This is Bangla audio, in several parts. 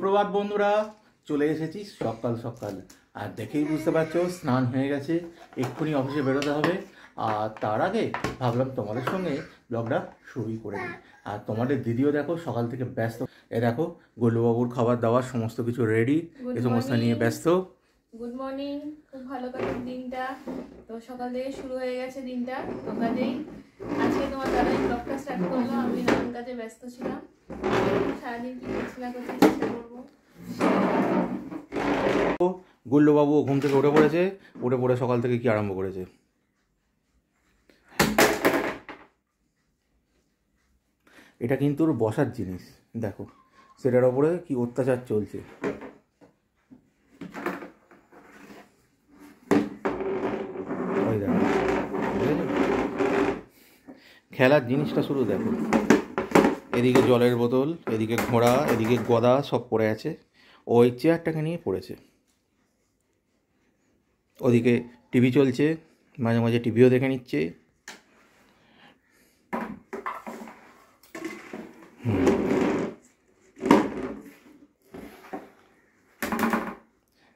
সুপ্রভাত বন্ধুরা, চলে এসেছি সকাল সকাল। আর দেখেই বুঝতে পারছো স্নান হয়ে গেছে, এক্ষুনি অফিসে বেরোতে হবে। আর তার আগে ভাবলাম তোমাদের সঙ্গে ব্লগটা শুরুই করে দিই। আর তোমাদের দিদিও দেখো সকাল থেকে ব্যস্ত। এ দেখো গোলুবাবুর খাবার দাবার সমস্ত কিছু রেডি, এই সমস্ত নিয়ে ব্যস্ত। Good morning. খুব ভালো কাটুক দিনটা। তো সকাল থেকে শুরু হয়ে গেছে দিনটা। তো কাজেই আজকে তোমার দাদাই ব্লগটা স্টার্ট করলো। আমি নানান কাজে ব্যস্ত ছিলাম। সারাদিন কি করছি না করছি চেষ্টা করবো। গোলুবাবু ঘুম থেকে উঠে পড়েছে, উঠে পড়ে সকাল থেকে কি আরম্ভ করেছে। এটা কিন্তু ওর বসার জিনিস, দেখো সেটার ওপরে কি অত্যাচার চলছে। খেলার জিনিসটা শুরু দেখো, এদিকে জলের বোতল, এদিকে ঘোড়া, এদিকে গদা সব পড়ে আছে। ওই চেয়ারটাকে নিয়ে পড়েছে। ওদিকে টিভি চলছে, মাঝে মাঝে টিভিও দেখে নিচ্ছে।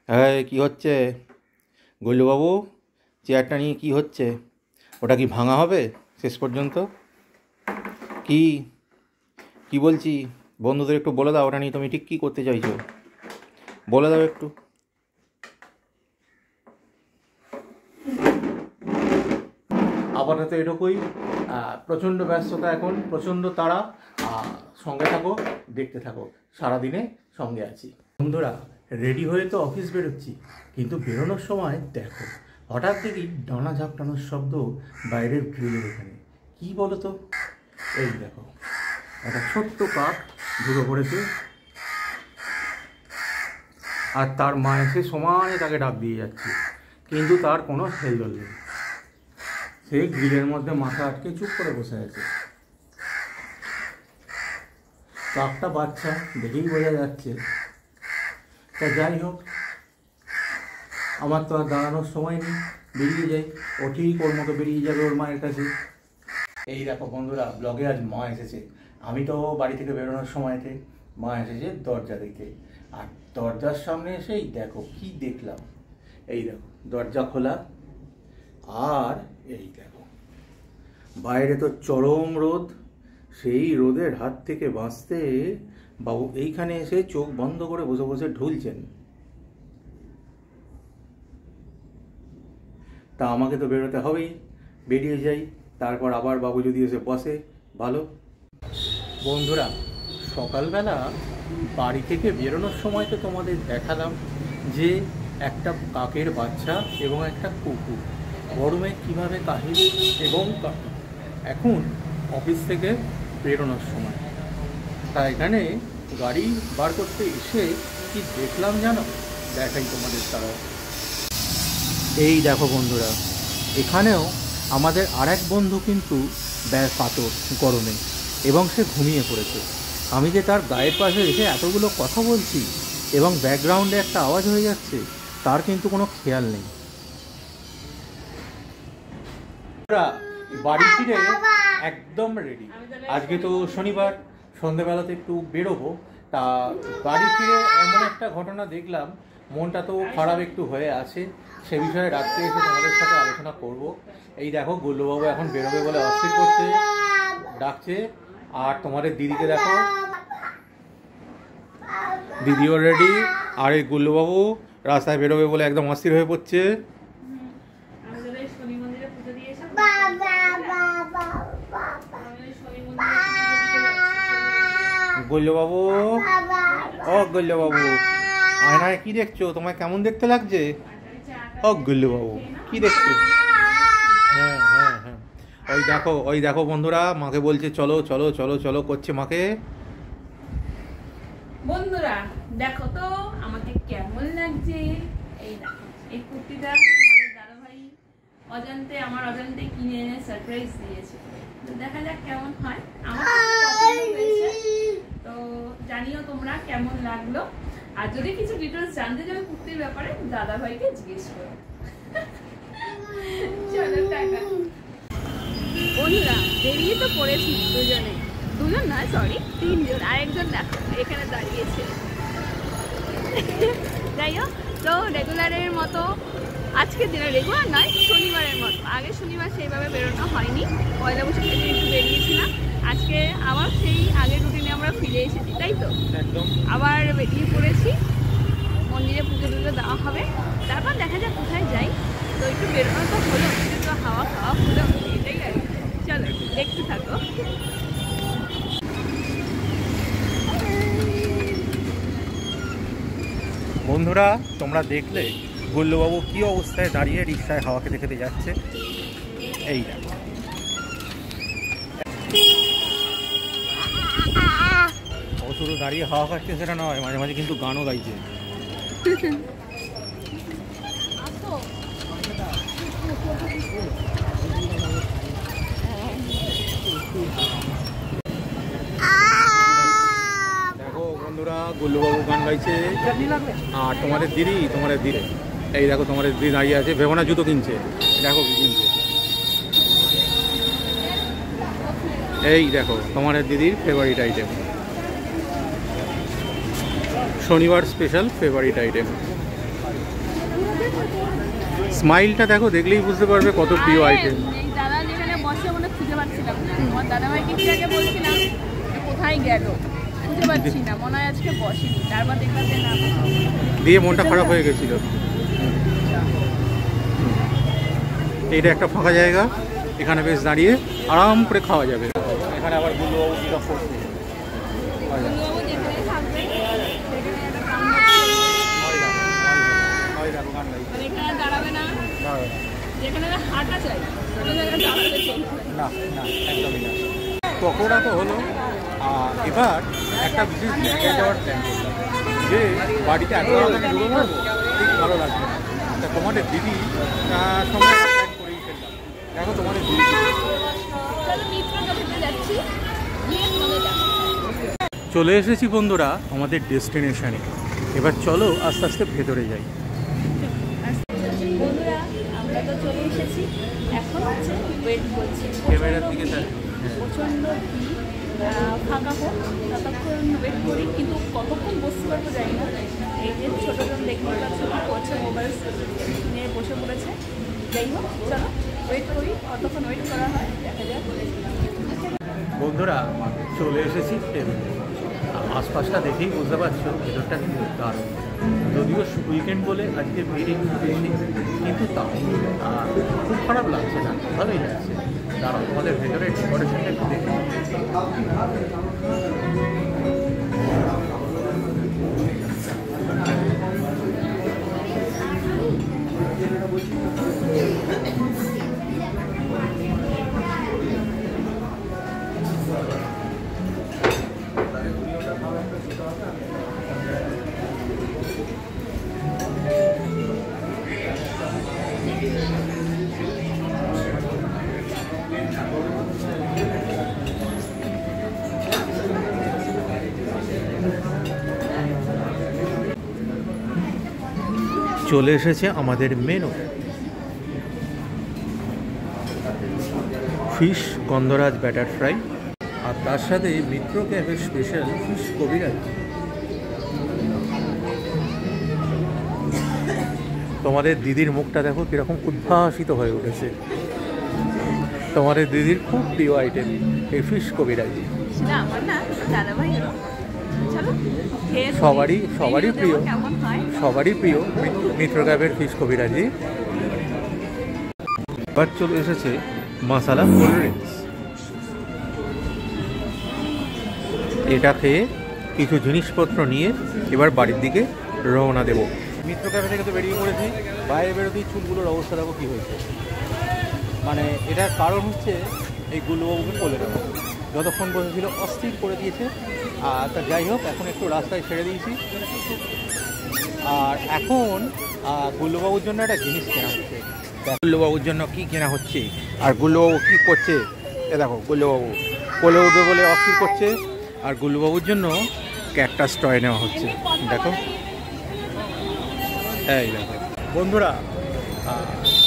হ্যাঁ, কি হচ্ছে গোলুবাবু? চেয়ারটা নিয়ে কি হচ্ছে? ওটা কি ভাঙা হবে শেষ পর্যন্ত? কি কি বলছি বন্ধুদের একটু বলে দাও, ওটা নিয়ে তুমি ঠিক কী করতে চাইছো বলে দাও একটু। আপাতত এটুকুই। প্রচণ্ড ব্যস্ততা এখন, প্রচণ্ড তাড়া। সঙ্গে থাকো, দেখতে থাকো, সারাদিনে সঙ্গে আছি। বন্ধুরা রেডি হয়ে তো অফিস বেরোচ্ছি, কিন্তু বেরোনোর সময় দেখো হঠাৎ দেখি ডানা ঝাপটানোর শব্দ বাইরের গ্রিলের এখানে। কী বলো তো? এই দেখো একটা ছোট্ট কাক ঢুকে পড়েছে, আর তার মা এসে সমানে তাকে ডাক দিয়ে যাচ্ছে, কিন্তু তার কোনো হেলদোল নেই। সে গ্রিলের মধ্যে মাথা আটকে চুপ করে বসে আছে। কাকটা বাচ্চা, দেখেই বোঝা যাচ্ছে। তা যাই হোক, আমার তো আর দাঁড়ানোর সময় নেই, বেরিয়ে যাই। ও ঠিক ওর মতো বেরিয়ে যাবে ওর মায়ের কাছে। এই দেখো বন্ধুরা, ব্লগে আজ মা এসেছে। আমি তো বাড়ি থেকে বেরোনোর সময়তে মা এসেছে দরজা দিতে। আর দরজার সামনে এসেই দেখো কি দেখলাম। এই দেখো দরজা খোলা, আর এই দেখো বাইরে তো চরম রোদ। সেই রোদের হাত থেকে বাঁচতে বাবু এইখানে এসে চোখ বন্ধ করে বসে বসে ঢুলছেন। তা আমাকে তো বেরোতে হবেই, বেরিয়ে যাই। তারপর আবার বাবু যদি এসে বসে ভালো। বন্ধুরা সকালবেলা বাড়ি থেকে বেরোনোর সময় তো তোমাদের দেখালাম যে একটা কাকের বাচ্চা এবং একটা কুকুর গরমে কীভাবে কাহিল এবং এখন অফিস থেকে বেরোনোর সময়। তা এখানে গাড়ি বার করতে এসে কি দেখলাম জানো? দেখাই তোমাদের তারা। এই দেখো বন্ধুরা, এখানেও আমাদের আর এক বন্ধু কিন্তু পাথর গরমে, এবং সে ঘুমিয়ে পড়েছে। আমি যে তার গায়ের পাশে এসে এতগুলো কথা বলছি এবং ব্যাকগ্রাউন্ডে একটা আওয়াজ হয়ে যাচ্ছে, তার কিন্তু কোনো খেয়াল নেই। বাড়ি ফিরে একদম রেডি। আজকে তো শনিবার, সন্ধ্যেবেলাতে একটু বেরোবো। তা বাড়ি ফিরে এমন একটা ঘটনা দেখলাম, মনটা তো খারাপ একটু হয়ে আছে। সে বিষয়ে রাত্রে এসে তোমাদের সাথে আলোচনা করব। এই দেখো গোলুবাবু এখন বেরোবে বলে অস্থির করছে, ডাকছে। আর তোমাদের দিদিকে দেখো, দিদিও রেডি। আর এই গোলুবাবু রাস্তায় বেরোবে বলে একদম অস্থির হয়ে পড়ছে। গোলুবাবু, ও গোলুবাবু, আয়নায় কি দেখছো? তোমায় কেমন দেখতে লাগছে? ও গোলুবাবু কি দেখছো? হ্যাঁ হ্যাঁ হ্যাঁ, ওই দেখো বন্ধুরা, মাকে বলছে চলো চলো চলো চলো করছে মাকে। বন্ধুরা দেখো তো আমাকে কেমন লাগছে। এই দেখো এই কুর্তিটা আমাদের দাদা ভাই আমার অজান্তে কিনে এনে সারপ্রাইজ দিয়েছে। তো দেখা যাক কেমন হয়। আমার পছন্দ হয়েছে, তো জানিও তোমরা কেমন লাগলো। আর যদি কিছু ডিটেলস জানতে চাও কুর্তির ব্যাপারে, দাদা ভাইকে জিজ্ঞেস করো। চলো টাটা। বন্ধুরা বেরিয়ে তো পড়েছি দুজন নয়, সরি 3 জন। আরেকজন দেখো এখানে দাঁড়িয়েছে। যাই হোক, তো রেগুলারের মতো আজকের দিনে, রেগুলার নয়, শনিবারের মতো, আগে শনিবার সেইভাবে বেরোনো হয়নি, পয়লা বৈশাখ থেকে একটু বেরিয়েছিলাম। আজকে আবার সেই আগের রুটিনে আমরা ফিরে এসেছি, তাই তো? একদম। আবার বেরিয়ে পড়েছি, মন্দিরে পুজো টুজো দেওয়া হবে, তারপর দেখা যাক কোথায় যাই। তো একটু বেরোনো তো হলো, একটু হাওয়া খাওয়া হলো, এটাই আর কি। চলো দেখতে থাকো। বন্ধুরা, তোমরা দেখলে গুল্লুবাবু কি অবস্থায় দাঁড়িয়ে রিক্সায় হাওয়া খেতে খেতে যাচ্ছে। এই দেখো, ও শুধু দাঁড়িয়ে হাওয়া খাচ্ছে সেটা নয়, মাঝে মাঝে কিন্তু গানও গাইছে। দেখো বন্ধুরা, গুল্লুবাবু গান গাইছে, আর তোমাদের দিদি এই দেখো, তোমাদের দিদি দাঁড়িয়ে আছে, ভেবো না জুতো কিনছে, দেখো কি কিনছে। এই দেখো তোমাদের দিদির ফেভারিট আইটেম, শনিবার স্পেশাল ফেভারিট আইটেম। স্মাইলটা দেখো, দেখলেই বুঝতে পারবে কত প্রিয় আইটেম। দাদা যেখানে বসে মনে খুঁজে পাচ্ছিলাম না, আমার দাদাভাইকে একটু আগে বলছিলাম কোথায় গেল, খুঁজে পাচ্ছি না, মনে হয় আজকে বসেনি। তারপর দেখলাম যে না, দিয়ে মনটা খারাপ হয়ে গেছিল। এইটা একটা ফাঁকা জায়গা, এখানে বেশ দাঁড়িয়ে আরাম করে খাওয়া যাবে। এখানে আবার গুল্লুবাবু কি সব করছে, বাবু যেখানে থাকবে সেখানে একটা কাম মানে এখানে দাঁড়াবে না, যেখানে হাঁটা চাই ওই জায়গায় দাঁড়াবে চলবে না না, একদমই না। পকোড়া তো হলো, এবার একটা বিশেষ জায়গায় যাওয়ার প্ল্যান করলাম, যে বাড়িতে এত তাড়াতাড়ি ঢুকে পড়বো ঠিক ভালো লাগবে না। তা তোমাদের দিদি সঙ্গে প্ল্যান করেই ফেললাম। দেখো তোমাদের দিদি চলে এসেছি বন্ধুরা আমাদের ডেস্টিনেশনে। এবার চলো আস্তে আস্তে ভেতরে যাই। বন্ধুরা, আমরা তো চলে এসেছি, এখন হচ্ছে ওয়েট করছি। ক্যামেরার দিকে প্রচণ্ড ফাঁকা হোক ততক্ষণ ওয়েট করি, কিন্তু কতক্ষণ বসতে পারবো জানি না। এই যে ছোটোজন দেখতে পাচ্ছ করছে, মোবাইল নিয়ে বসে পড়েছে। যাই হোক, চলো ওয়েট করি, কতক্ষণ ওয়েট করা হয় দেখা যাক। বন্ধুরা, চলে এসেছি টেবিলে। আশপাশটা দেখেই বুঝতে পারছো ভেতরটা কিন্তু দারুণ। যদিও উইকেন্ড বলে আজকে ভিড় একটু বেশি, কিন্তু তাও খুব খারাপ লাগছে না, ভালোই লাগছে। দাঁড়াও, তোমাদের ভেতরের ডেকোরেশনটা একটু দেখে। চলে এসেছে আমাদের মেনু। ফিশ গন্ধরাজ ব্যাটার ফ্রাই, আর তার সাথে মিত্র ক্যাফের স্পেশাল ফিশ কবিরাজ। তোমাদের দিদির মুখটা দেখো কিরকম উদ্ভাসিত হয়ে উঠেছে। তোমাদের দিদির খুব প্রিয় আইটেম এই ফিশ কবিরাজ। আমার না দাদাভাই, সবারই প্রিয় মিত্র ক্যাফের ফিশ কবিরাজি। এবার চলে এসেছে মশালা কোল্ড ড্রিঙ্কস। এটা খেয়ে কিছু জিনিসপত্র নিয়ে এবার বাড়ির দিকে রওনা দেব। মিত্র ক্যাফে থেকে তো বেরিয়ে পড়েছি, বাইরে বেরোতেই চুলগুলোর অবস্থা দেখো কী হয়েছে। মানে এটার কারণ হচ্ছে এই গুল্লুবাবুকে কোলে দেওয়া, যতক্ষণ বসেছিল অস্থির করে দিয়েছে। তা যাই হোক, এখন একটু রাস্তায় ছেড়ে দিয়েছি। আর এখন গুল্লুবাবুর জন্য একটা জিনিস কেনা হচ্ছে। গুল্লুবাবুর জন্য কি কেনা হচ্ছে আর গুল্লুবাবু কী করছে, এ দেখো গুল্লুবাবু কোলে উঠবে বলে অস্থির করছে, আর গুল্লুবাবুর জন্য ক্যাকটাস টয় নেওয়া হচ্ছে। দেখো, এই দেখো বন্ধুরা,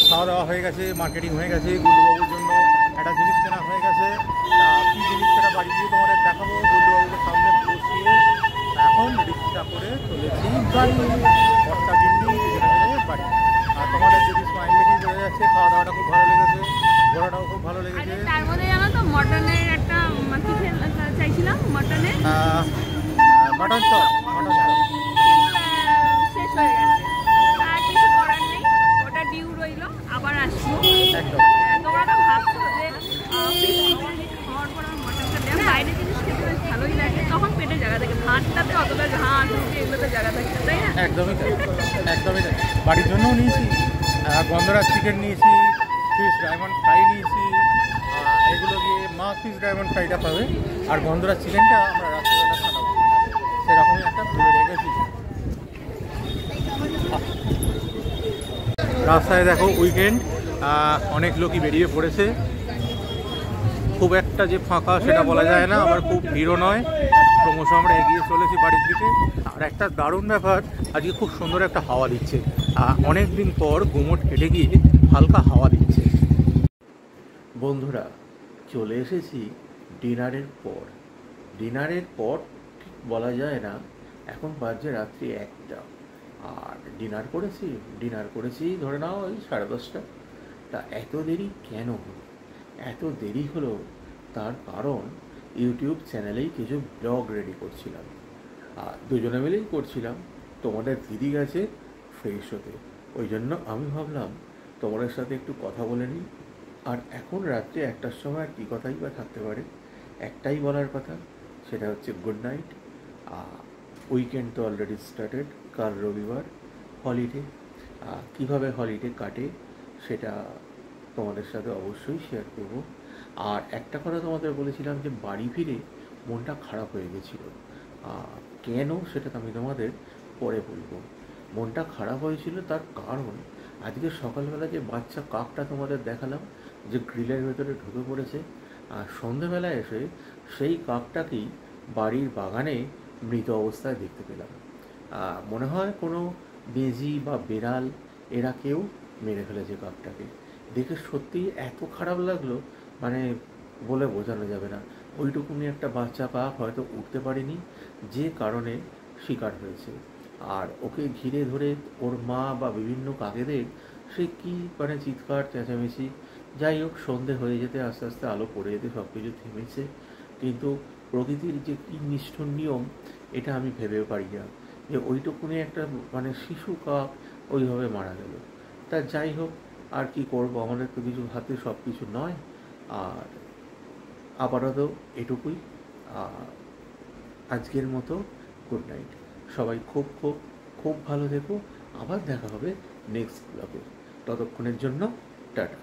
খাওয়া দাওয়া হয়ে গেছে, মার্কেটিং হয়ে গেছে, গুল্লুবাবুর জন্য একটা জিনিস কেনা হয়ে গেছে। কী জিনিস সেটা বাড়ি গিয়ে তোমাদের দেখাবো। গুল্লুবাবুকে সামনে বসিয়ে এখন এখন রিক্সা করে চলেছি বাড়ি, বর্ষা গিন্নি দুজনে মিলে বাড়ি। আর তোমাদের যদি স্মাইল দেখে বোঝা যাচ্ছে খাওয়া দাওয়াটা খুব ভালো লেগেছে, ঘোরাটাও খুব ভালো লেগেছে। তার মধ্যে জানো তো মটনের একটা চাইছিলাম, মটনের মাটন চপ, মাটন চপ শেষ হয়ে গেছে, আর কিছু করার নেই, ওটা ডিউ রইলো, আবার আসবো। একদম। তোমরা তো ভাবছো যে খাওয়ার পর আমার মটনটা দেয়, বাইরে জিনিস খেতে বেশ ভালোই লাগে, তখন পেটে জায়গা থাকে, ভাতটাতে অতটা ভাত রুটি এগুলোতে জায়গা থাকে, তাই না? একদমই তাই, একদমই তাই। বাড়ির জন্যও নিয়েছি, গন্ধরাজ চিকেন নিয়েছি, ফিশ ডায়মন্ড ফ্রাই নিয়েছি, এগুলো দিয়ে মা ফিশ ডায়মন্ড ফ্রাইটা পাবে, আর গন্ধরাজ চিকেনটা আমরা রাত্রিবেলা খাওয়াবো, সেরকমই একটা ভেবে রেখেছি। রাস্তায় দেখো উইকেন্ড, অনেক লোকই বেরিয়ে পড়েছে, খুব একটা যে ফাঁকা সেটা বলা যায় না, আবার খুব ভিড়ও নয়। ক্রমশ আমরা এগিয়ে চলেছি বাড়ির দিকে। আর একটা দারুণ ব্যাপার, আজকে খুব সুন্দর একটা হাওয়া দিচ্ছে, অনেক দিন পর গুমট কেটে গিয়ে হালকা হাওয়া দিচ্ছে। বন্ধুরা, চলে এসেছি ডিনারের পর। ডিনারের পর ঠিক বলা যায় না, এখন বাজে রাত্রি 1টা, আর ডিনার করেছি ধরে নাও ওই 10:30। তা এত দেরি কেন হলো? এত দেরি হলো তার কারণ ইউটিউব চ্যানেলেই কিছু ব্লগ রেডি করছিলাম, আর দুজনে মিলেই করছিলাম। তোমাদের দিদি গেছে ফ্রেশ হতে, ওই জন্য আমি ভাবলাম তোমাদের সাথে একটু কথা বলে নিই। আর এখন রাত্রে 1টার সময় আর কী কথাই বা থাকতে পারে, একটাই বলার কথা, সেটা হচ্ছে গুড নাইট। উইকেন্ড তো অলরেডি স্টার্টেড, কাল রবিবার, হলিডে। কীভাবে হলিডে কাটে সেটা তোমাদের সাথে অবশ্যই শেয়ার করব। আর একটা কথা তোমাদের বলেছিলাম যে বাড়ি ফিরে মনটা খারাপ হয়ে গেছিলো, কেন সেটা আমি তোমাদের পরে বলবো। মনটা খারাপ হয়েছিল তার কারণ আজকে সকালবেলা যে বাচ্চা কাকটা তোমাদের দেখালাম যে গ্রিলের ভেতরে ঢুকে পড়েছে, আর সন্ধেবেলা এসে সেই কাকটাকেই বাড়ির বাগানে মৃত অবস্থায় দেখতে পেলাম। মনে হয় কোনো বেজি বা বেড়াল এরা কেউ মেরে ফেলেছে কাকটাকে। দেখে সত্যিই এত খারাপ লাগলো, মানে বলে বোঝানো যাবে না। ওইটুকুনি একটা বাচ্চা কাক হয়তো উঠতে পারেনি, যে কারণে শিকার হয়েছে। আর ওকে ঘিরে ধরে ওর মা বা বিভিন্ন কাকেদের সে কী মানে চিৎকার চেঁচামেচি। যাই হোক, সন্ধে হয়ে যেতে আস্তে আস্তে আলো পড়ে যেতে সব কিছু থেমেছে, কিন্তু প্রকৃতির যে কী নিষ্ঠুর নিয়ম এটা আমি ভেবেও পারি না, যে ওইটুকুনি একটা মানে শিশু কাক ওইভাবে মারা গেল। তা যাই হোক, আর কি করব, আমাদের তো কিছু হাতে সব কিছু নয়। আর আপাতত এটুকুই, আজকের মতো গুড নাইট। সবাই খুব খুব খুব ভালো থেকো, আবার দেখা হবে নেক্সট ব্লগে। ততক্ষণের জন্য টাটা।